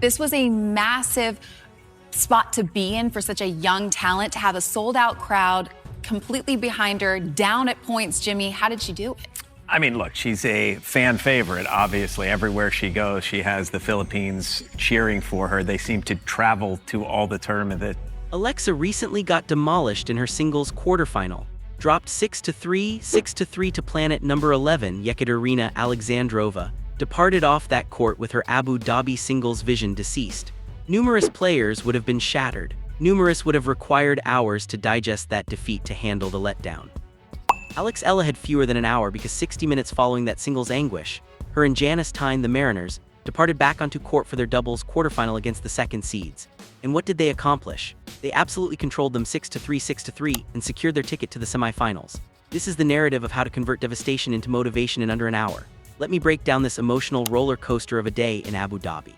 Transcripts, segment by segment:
This was a massive spot to be in for such a young talent, to have a sold-out crowd completely behind her, down at points. Jimmy, how did she do it? I mean, look, she's a fan favorite, obviously. Everywhere she goes, she has the Philippines cheering for her. They seem to travel to all the tournament. Alexa recently got demolished in her singles quarterfinal, dropped 6-3, 6-3 to planet number 11, Yekaterina Alexandrova, departed off that court with her Abu Dhabi singles vision deceased. Numerous players would have been shattered. Numerous would have required hours to digest that defeat to handle the letdown. Eala had fewer than an hour because 60 minutes following that singles anguish, her and Janice Tyne, the Mariners, departed back onto court for their doubles quarterfinal against the second seeds. And what did they accomplish? They absolutely controlled them 6-3, 6-3, and secured their ticket to the semifinals. This is the narrative of how to convert devastation into motivation in under an hour. Let me break down this emotional roller coaster of a day in Abu Dhabi.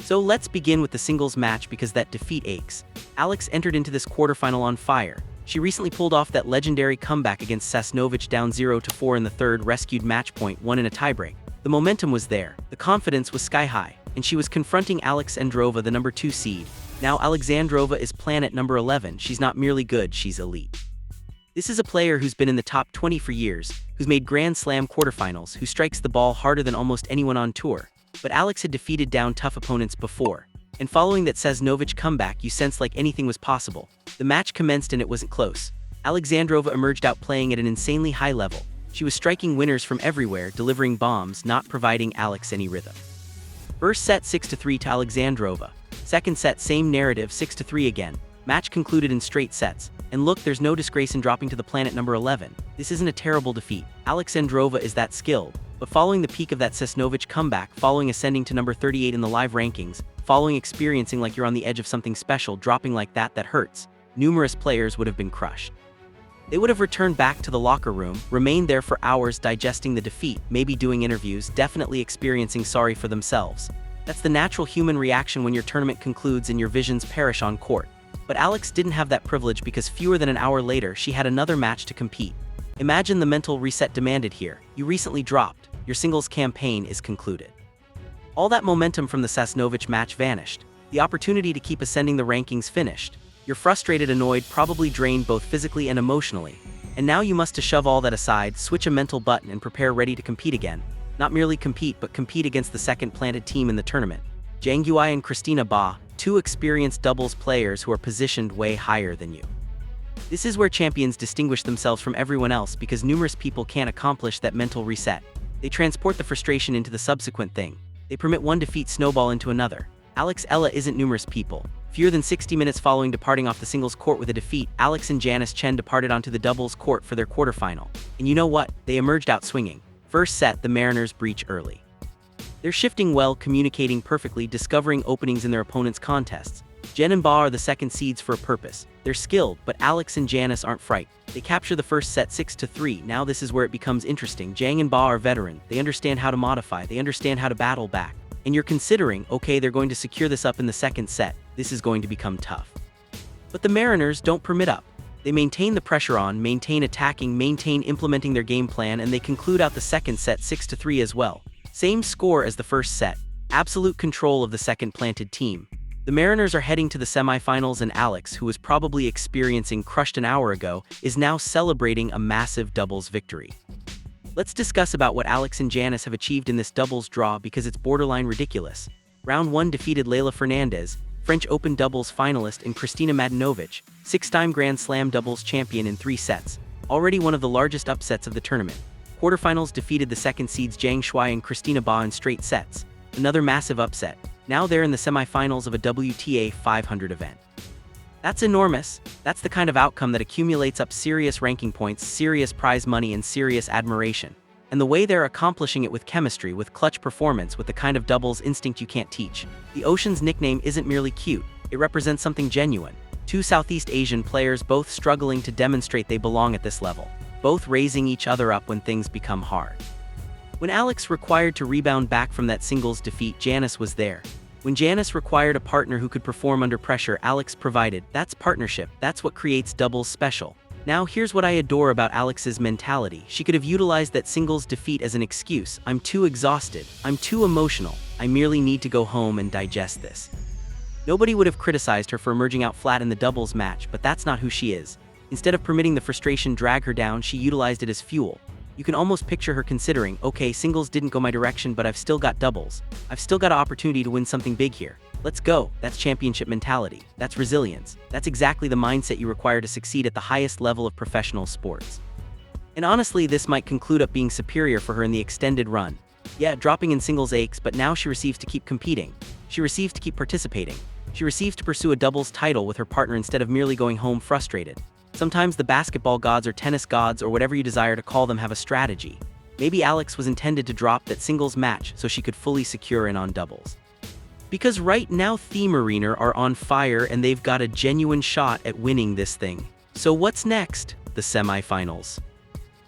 So let's begin with the singles match because that defeat aches. Alex entered into this quarterfinal on fire. She recently pulled off that legendary comeback against Sasnovich down 0-4 in the third, rescued match point, won in a tiebreak. The momentum was there, the confidence was sky high, and she was confronting Alexandrova, the number 2 seed. Now Alexandrova is planet number 11. She's not merely good, she's elite. This is a player who's been in the top 20 for years, who's made Grand Slam quarterfinals, who strikes the ball harder than almost anyone on tour. But Alex had defeated down tough opponents before. And following that Sasnovich comeback, you sensed like anything was possible. The match commenced and it wasn't close. Alexandrova emerged out playing at an insanely high level. She was striking winners from everywhere, delivering bombs, not providing Alex any rhythm. First set 6-3 to Alexandrova. Second set, same narrative, 6-3 again. Match concluded in straight sets. And look, there's no disgrace in dropping to the planet number 11. This isn't a terrible defeat. Alexandrova is that skilled. But following the peak of that Sasnovich comeback, following ascending to number 38 in the live rankings, following experiencing like you're on the edge of something special, dropping like that hurts, numerous players would have been crushed. They would have returned back to the locker room, remained there for hours digesting the defeat, maybe doing interviews, definitely experiencing sorry for themselves. That's the natural human reaction when your tournament concludes and your visions perish on court. But Alex didn't have that privilege because fewer than an hour later, she had another match to compete. Imagine the mental reset demanded here. You recently dropped. Your singles campaign is concluded. All that momentum from the Sasnovich match vanished. The opportunity to keep ascending the rankings finished. You're frustrated, annoyed, probably drained both physically and emotionally. And now you must shove all that aside, switch a mental button and prepare ready to compete again. Not merely compete, but compete against the second planted team in the tournament. Zhang Yui and Christina Ba, 2 experienced doubles players who are positioned way higher than you. This is where champions distinguish themselves from everyone else because numerous people can't accomplish that mental reset. They transport the frustration into the subsequent thing. They permit one defeat snowball into another. Eala isn't numerous people. Fewer than 60 minutes following departing off the singles court with a defeat, Alex and Janice Chen departed onto the doubles court for their quarterfinal. And you know what? They emerged out swinging. First set, the Mariners breach early. They're shifting well, communicating perfectly, discovering openings in their opponents' contests. Jen and Ba are the second seeds for a purpose. They're skilled, but Alex and Janice aren't frightened. They capture the first set 6-3. Now this is where it becomes interesting. Zhang and Ba are veteran. They understand how to modify. They understand how to battle back. And you're considering, okay, they're going to secure this up in the second set. This is going to become tough. But the Mariners don't permit up. They maintain the pressure on, maintain attacking, maintain implementing their game plan, and they conclude out the second set 6-3 as well. Same score as the first set. Absolute control of the second planted team. The Mariners are heading to the semifinals and Alex, who was probably experiencing crushed an hour ago, is now celebrating a massive doubles victory. Let's discuss about what Alex and Janice have achieved in this doubles draw because it's borderline ridiculous. Round 1 defeated Leylah Fernandez, French Open doubles finalist, and Kristina Mladenovic, 6-time Grand Slam doubles champion in 3 sets, already one of the largest upsets of the tournament. Quarterfinals defeated the second seeds Zhang Shuai and Christina Ba in straight sets, another massive upset. Now they're in the semifinals of a WTA 500 event. That's enormous. That's the kind of outcome that accumulates up serious ranking points, serious prize money, and serious admiration. And the way they're accomplishing it with chemistry, with clutch performance, with the kind of doubles instinct you can't teach. The Ocean's nickname isn't merely cute, it represents something genuine. 2 Southeast Asian players both struggling to demonstrate they belong at this level, both raising each other up when things become hard. When Alex required to rebound back from that singles defeat, Janice was there. When Janice required a partner who could perform under pressure, Alex provided. That's partnership. That's what creates doubles special. Now here's what I adore about Alex's mentality. She could have utilized that singles defeat as an excuse. I'm too exhausted. I'm too emotional. I merely need to go home and digest this. Nobody would have criticized her for emerging out flat in the doubles match, but that's not who she is. Instead of permitting the frustration drag her down, she utilized it as fuel. You can almost picture her considering, okay, singles didn't go my direction, but I've still got doubles. I've still got an opportunity to win something big here. Let's go. That's championship mentality. That's resilience. That's exactly the mindset you require to succeed at the highest level of professional sports. And honestly, this might conclude up being superior for her in the extended run. Yeah, dropping in singles aches, but now she receives to keep competing. She receives to keep participating. She receives to pursue a doubles title with her partner instead of merely going home frustrated. Sometimes the basketball gods or tennis gods or whatever you desire to call them have a strategy. Maybe Alex was intended to drop that singles match so she could fully secure in on doubles. Because right now Theme Arena are on fire and they've got a genuine shot at winning this thing. So what's next? The semifinals.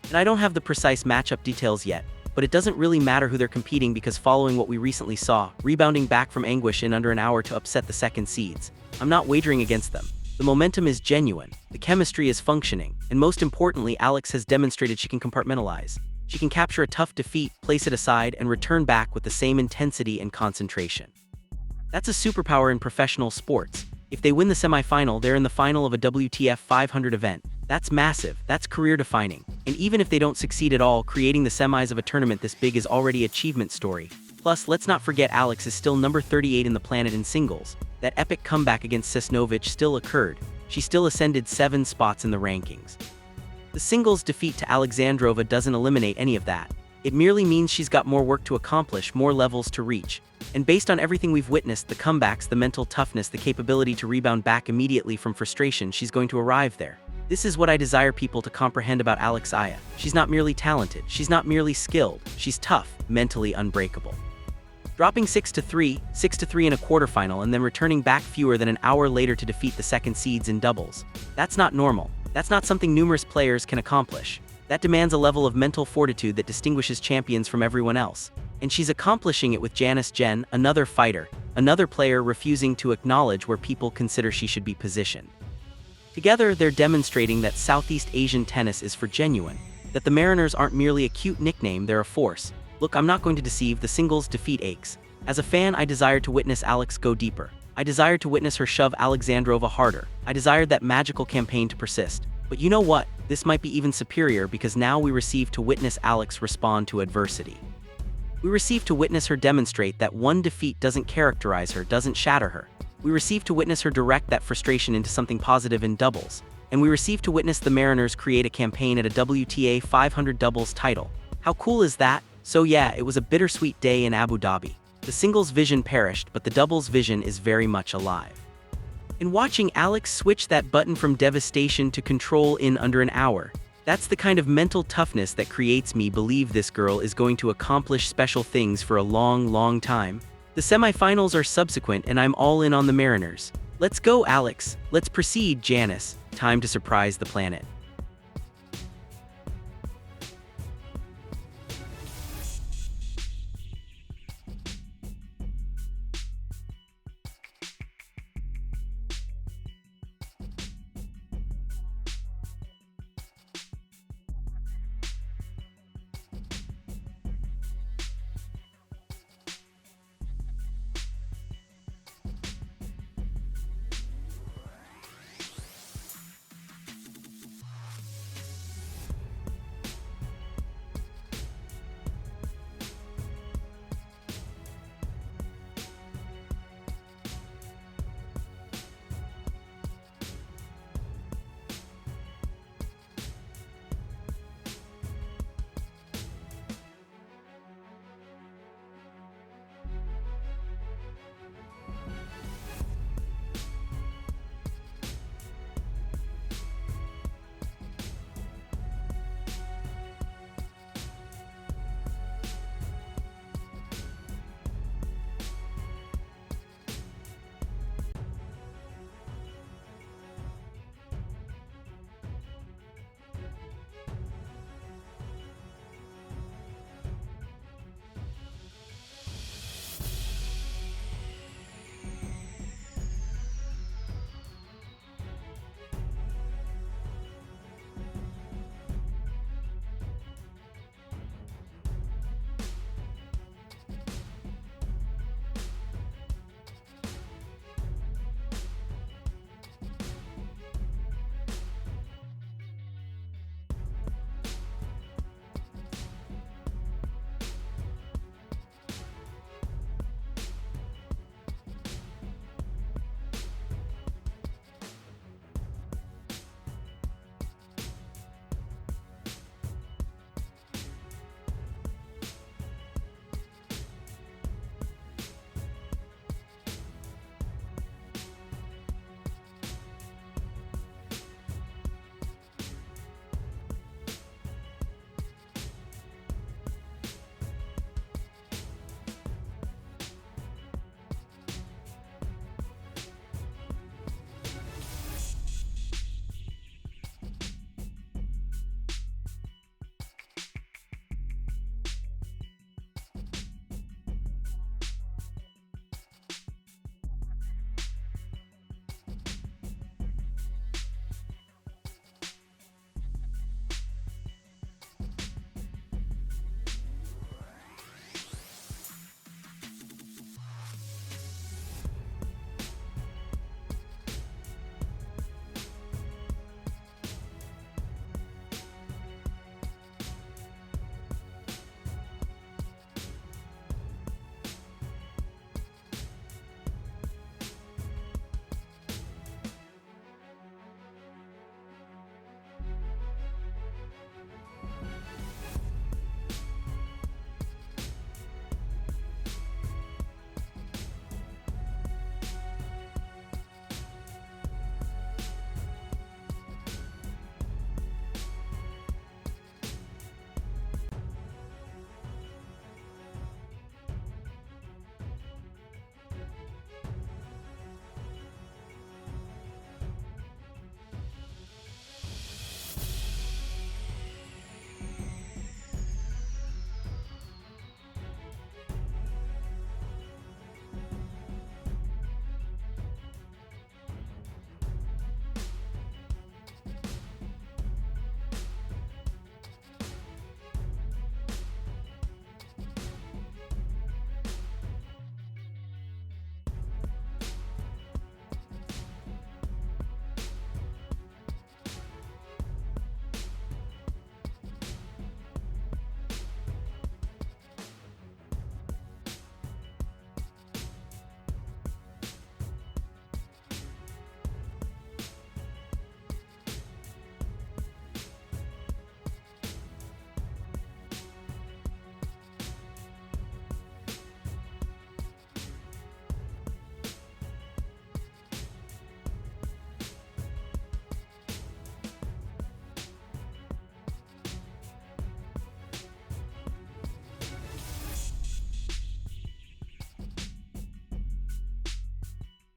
And I don't have the precise matchup details yet, but it doesn't really matter who they're competing because following what we recently saw, rebounding back from anguish in under an hour to upset the second seeds, I'm not wagering against them. The momentum is genuine, the chemistry is functioning, and most importantly, Alex has demonstrated she can compartmentalize. She can capture a tough defeat, place it aside, and return back with the same intensity and concentration. That's a superpower in professional sports. If they win the semifinal, they're in the final of a WTF 500 event. That's massive, that's career-defining. And even if they don't succeed at all, creating the semis of a tournament this big is already an achievement story. Plus, let's not forget Alex is still number 38 in the planet in singles. That epic comeback against Sesnovich still occurred. She still ascended 7 spots in the rankings. The singles defeat to Alexandrova doesn't eliminate any of that. It merely means she's got more work to accomplish, more levels to reach. And based on everything we've witnessed, the comebacks, the mental toughness, the capability to rebound back immediately from frustration, she's going to arrive there. This is what I desire people to comprehend about Alex Eala. She's not merely talented, she's not merely skilled, she's tough, mentally unbreakable. Dropping 6-3 in a quarterfinal and then returning back fewer than an hour later to defeat the second seeds in doubles. That's not normal. That's not something numerous players can accomplish. That demands a level of mental fortitude that distinguishes champions from everyone else. And she's accomplishing it with Janice Jen, another fighter, another player refusing to acknowledge where people consider she should be positioned. Together, they're demonstrating that Southeast Asian tennis is for genuine, that the Mariners aren't merely a cute nickname, they're a force. Look, I'm not going to deceive, the singles defeat aches. As a fan, I desired to witness Alex go deeper. I desired to witness her shove Alexandrova harder. I desired that magical campaign to persist. But you know what? This might be even superior because now we receive to witness Alex respond to adversity. We receive to witness her demonstrate that one defeat doesn't characterize her, doesn't shatter her. We receive to witness her direct that frustration into something positive in doubles. And we receive to witness the Mariners create a campaign at a WTA 500 doubles title. How cool is that? So yeah, it was a bittersweet day in Abu Dhabi. The singles vision perished, but the doubles vision is very much alive. In watching Alex switch that button from devastation to control in under an hour, that's the kind of mental toughness that creates me believe this girl is going to accomplish special things for a long, long time. The semifinals are subsequent and I'm all in on the Mariners. Let's go, Alex. Let's proceed, Janice. Time to surprise the planet.